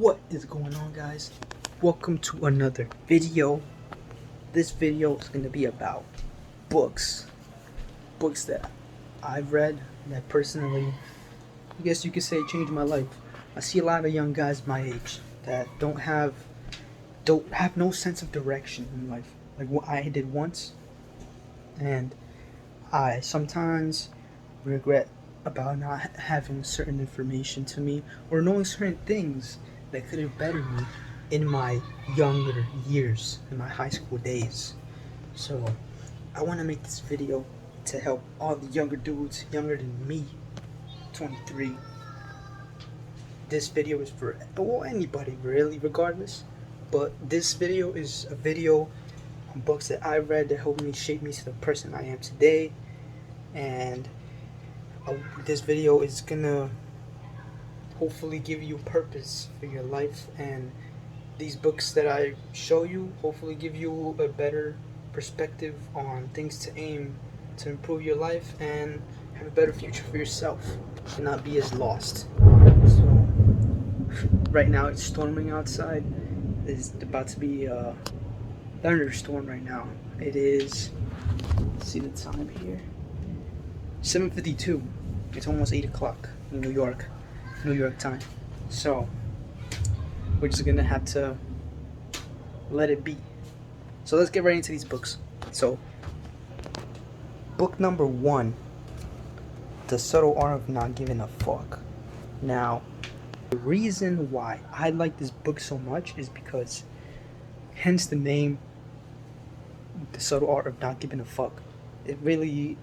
What is going on, guys? Welcome to another video. This video is going to be about books that I've read that personally, I guess you could say, changed my life. I see a lot of young guys my age that don't have no sense of direction in life, like what I did once, and I sometimes regret about not having certain information to me or knowing certain things that could have bettered me in my younger years, in my high school days. So I want to make this video to help all the younger dudes, younger than me, 23. This video is for anybody really, regardless. But this video is a video on books that I read that helped me shape me to the person I am today. And this video is gonna hopefully give you purpose for your life, and these books that I show you hopefully give you a better perspective on things to aim to improve your life and have a better future for yourself and not be as lost. So right now it's storming outside. It's about to be a thunderstorm right now. It is, let's see the time here, 7:52. It's almost 8 o'clock in New York time. So we're just gonna have to let it be. So let's get right into these books. So book number 1, The Subtle Art of Not Giving a Fuck. Now, the reason why I like this book so much is because, hence the name, The Subtle Art of Not Giving a Fuck. It really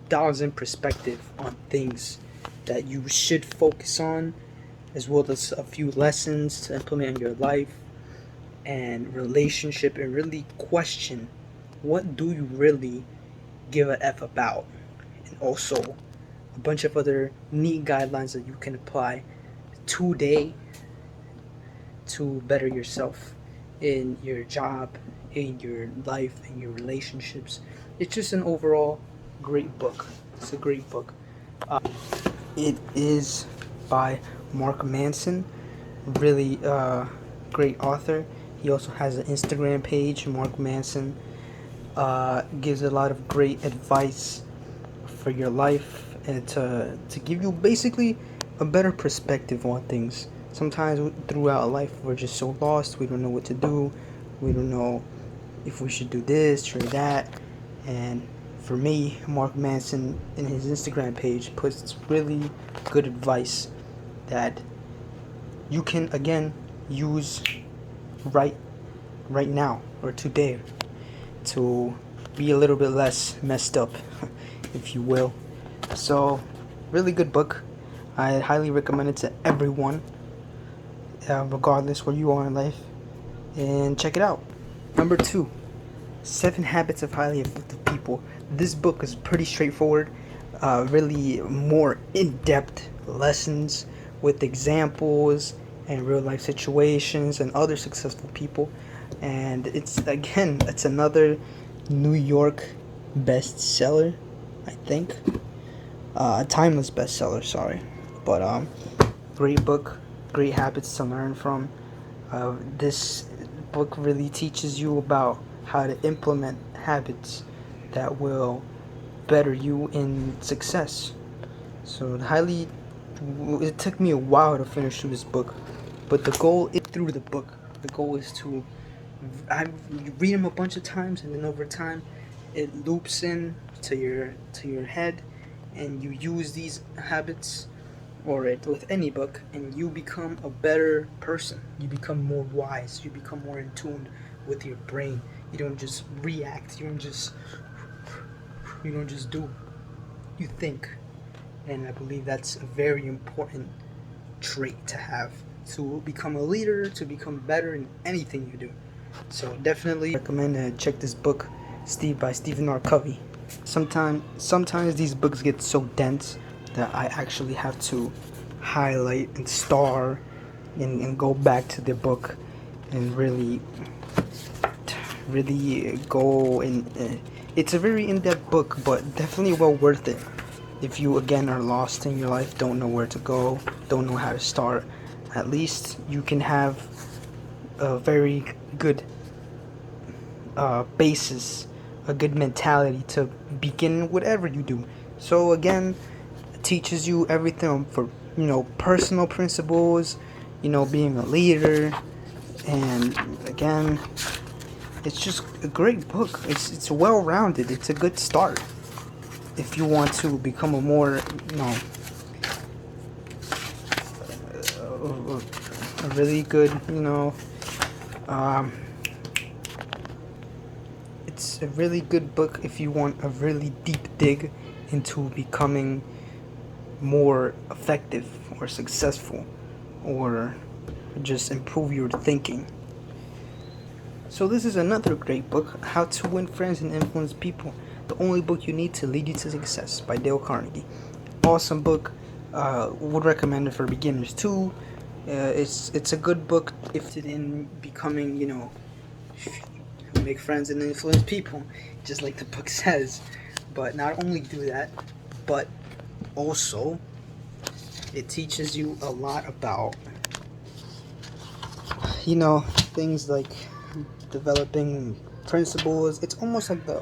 dials in perspective on things that you should focus on, as well as a few lessons to implement in your life and relationship, and really question, what do you really give a F about? And also a bunch of other neat guidelines that you can apply today to better yourself in your job, in your life, in your relationships. It's just an overall great book. It's a great book. It is by Mark Manson, really great author. He also has an Instagram page. Mark Manson gives a lot of great advice for your life and to give you basically a better perspective on things. Sometimes throughout life we're just so lost, we don't know what to do, we don't know if we should do this or that. And for me, Mark Manson in his Instagram page puts really good advice that you can again use right now or today to be a little bit less messed up, if you will. So really good book. I highly recommend it to everyone, regardless where you are in life, and check it out. Number 2, 7 Habits of Highly Effective People. This book is pretty straightforward, really more in-depth lessons with examples and real life situations and other successful people. And it's another New York bestseller, I think. Timeless bestseller, sorry. But great book, great habits to learn from. This book really teaches you about how to implement habits that will better you in success. So it took me a while to finish through this book, but the goal is to you read them a bunch of times, and then over time it loops in to your head, and you use these habits with any book, and you become a better person. You become more wise, you become more in tune with your brain. You don't just react, you don't just do, you think. And I believe that's a very important trait to have, to become a leader, to become better in anything you do. So definitely recommend check this book, by Stephen R. Covey. Sometimes these books get so dense that I actually have to highlight and star and go back to the book and really go in. It's a very in-depth book, but definitely well worth it if you again are lost in your life, don't know where to go, don't know how to start. at least you can have a very good basis, a good mentality to begin whatever you do. So again, it teaches you everything for, personal principles, being a leader, and again, it's just a great book. It's well rounded. It's a good start if you want to become a more, a really good, um, it's a really good book if you want a really deep dig into becoming more effective or successful, or just improve your thinking. So this is another great book, How to Win Friends and Influence People, the only book you need to lead you to success, by Dale Carnegie. Awesome book. Would recommend it for beginners too. It's a good book if it's in becoming, make friends and influence people, just like the book says. But not only do that, but also it teaches you a lot about, things like developing principles. It's almost like the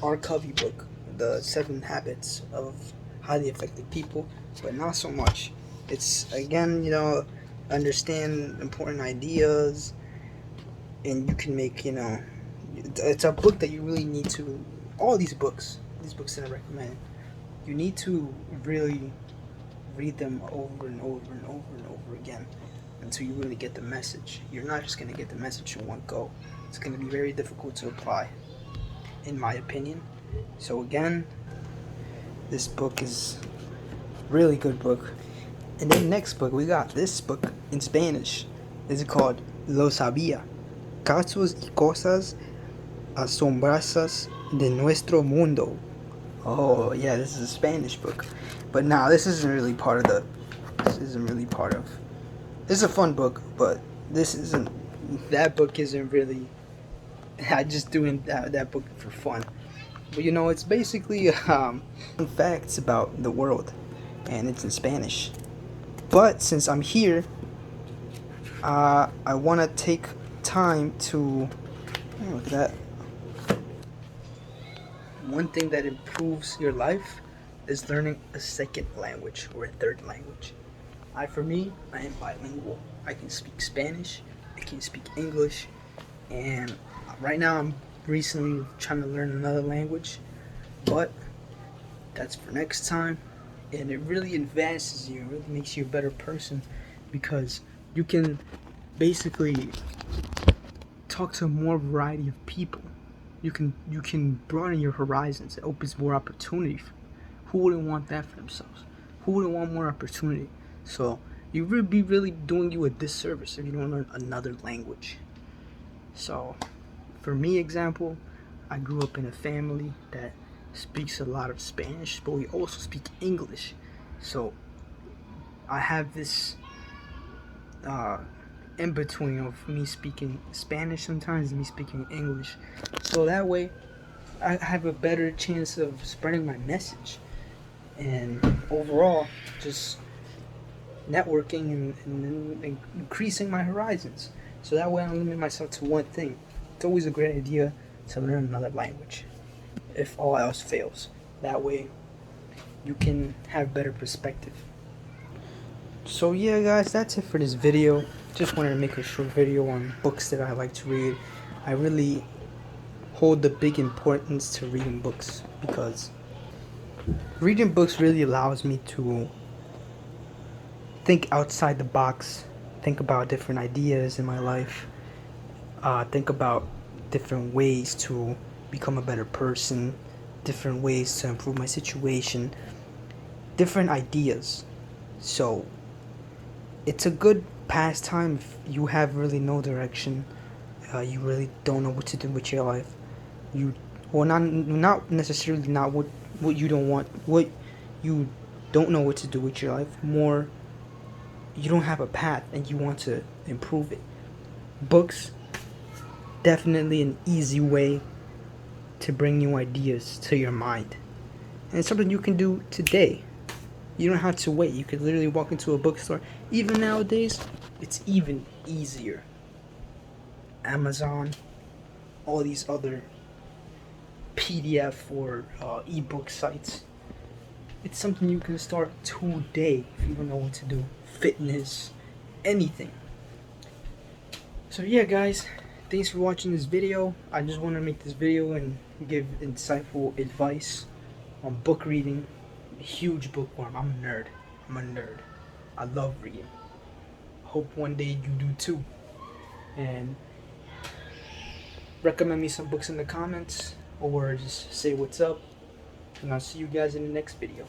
R. Covey book, The 7 Habits of Highly Effective People, but not so much. It's, again, understand important ideas, and you can make, it's a book that you really need to, all these books that I recommend, you need to really read them over and over and over and over again until you really get the message. You're not just going to get the message in one go. It's going to be very difficult to apply, in my opinion. So again, this book is really good book. And then next book, we got this book in Spanish. It's called Lo Sabía, Casos y Cosas Asombrosas de Nuestro Mundo. Oh yeah, this is a Spanish book. But now this isn't really part of this is a fun book, but that book isn't really, I just doing that book for fun. But it's basically facts about the world, and it's in Spanish. But since I'm here, I want to take time to, look at that. One thing that improves your life is learning a second language or a third language. For me, I am bilingual. I can speak Spanish, I can speak English, and right now I'm recently trying to learn another language, but that's for next time. And it really advances you, it really makes you a better person, because you can basically talk to a more variety of people. You can broaden your horizons. It opens more opportunity. Who wouldn't want that for themselves? Who wouldn't want more opportunity? So you would be really doing you a disservice if you don't learn another language. So for me, example, I grew up in a family that speaks a lot of Spanish, but we also speak English. So I have this in between of me speaking Spanish sometimes and me speaking English. So that way I have a better chance of spreading my message, and overall just networking and increasing my horizons. So that way I don't limit myself to one thing. It's always a great idea to learn another language, if all else fails. That way you can have better perspective. So yeah guys, that's it for this video. Just wanted to make a short video on books that I like to read. I really hold the big importance to reading books, because reading books really allows me to think outside the box, think about different ideas in my life, think about different ways to become a better person, different ways to improve my situation, different ideas. So it's a good pastime if you have really no direction, you really don't know what to do with your life. Not necessarily not what you don't want, what you don't know what to do with your life, more you don't have a path and you want to improve it. Books, definitely an easy way to bring new ideas to your mind, and it's something you can do today. You don't have to wait. You could literally walk into a bookstore. Even nowadays, it's even easier. Amazon, all these other PDF or ebook sites. It's something you can start today if you don't know what to do. Fitness, anything. So yeah, guys, thanks for watching this video. I just want to make this video and give insightful advice on book reading. A huge bookworm. I'm a nerd. I love reading. Hope one day you do too. And recommend me some books in the comments or just say what's up. And I'll see you guys in the next video.